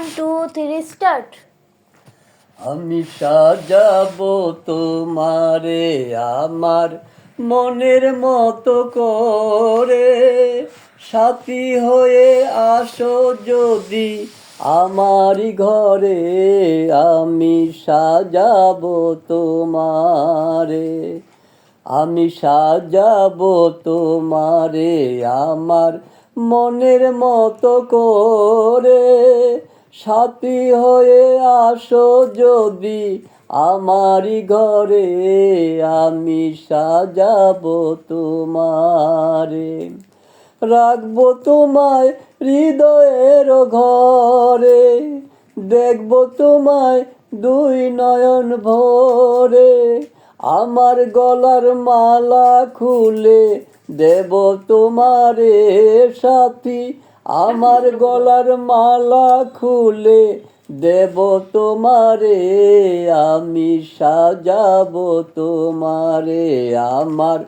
1 2 3 start. আমি সাজাবো তোমারে আমার মনের মতো করে, সাথী হয়ে আসো যদি আমারই ঘরে। আমি সাজাবো তোমারে, আমি সাজাবো তোমারে আমার মনের মতো করে, সাথী হয়ে আসো যদি আমারই ঘরে। আমি সাজাবো তোমারে, রাখবো তোমায় হৃদয়ের ঘরে, দেখবো তোমায় দুই নয়ন ভরে। আমার গলার মালা খুলে দেব তোমারে সাথী, আমার গলার মালা খুলে দেব তোমারে। আমি সাজাবো তোমারে আমার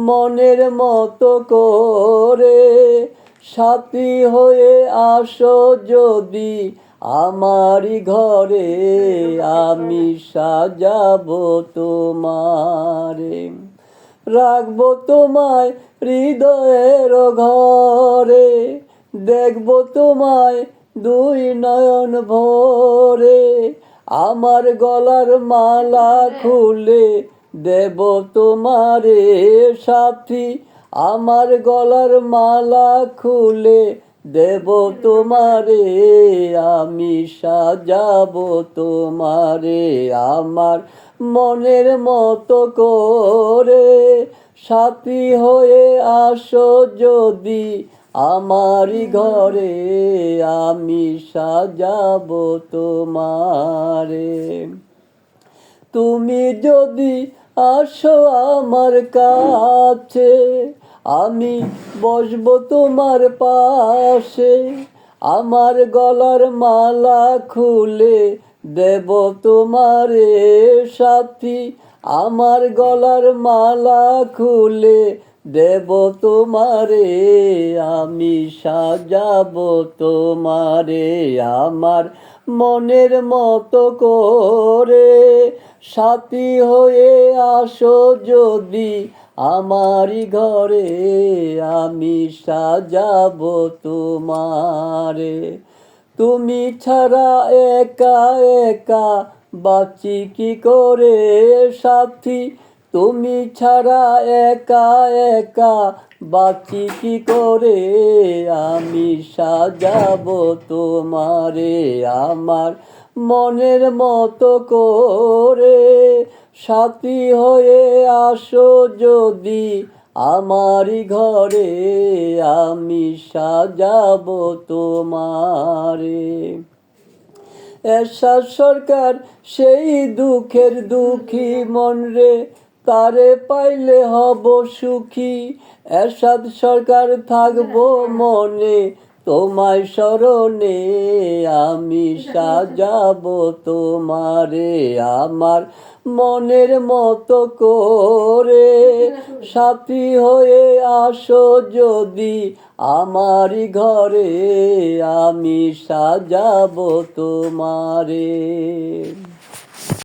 মনের মতো করে, সাথী হয়ে আসো যদি আমারই ঘরে। আমি সাজাবো তোমারে, রাখবো তোমায় হৃদয়ের ঘরে, দেখবো তোমায় দুই নয়ন ভরে। আমার গলার মালা খুলে দেব তোমারে সাথী, আমার গলার মালা খুলে দেব তোমারে। আমি সাজাবো তোমারে আমার মনের মতো করে, সাথী হয়ে আসো যদি আমারই ঘরে। আমি সাজাবো তোমারে, তুমি যদি আসো আমার কাছে আমি বসবো তোমার পাশে। আমার গলার মালা খুলে দেব তোমারে সাথী, আমার গলার মালা খুলে দেব তোমারে। আমি সাজাবো তোমারে আমার মনের মতো করে, সাথী হয়ে আসো যদি আমারই ঘরে। আমি সাজাবো তোমারে, তুমি ছাড়া একা একা বাঁচি কি করে সাথী, তুমি ছাড়া একা একা বাঁচি কি করে। আমি সাজাবো তোমারে আমার মনের মতো করে, সাথী হয়ে আসো যদি আমারই ঘরে। আমি সাজাবো তোমারে। এরশাদ সরকার সেই দুঃখের দুঃখী মন রে, তারে পাইলে হব সুখী। এরশাদ সরকার থাকবো মনে তোমায় স্মরণে। আমি সাজাবো তোমারে আমার মনের মতো করে, সাথী হয়ে আসো যদি আমারই ঘরে। আমি সাজাবো তোমারে।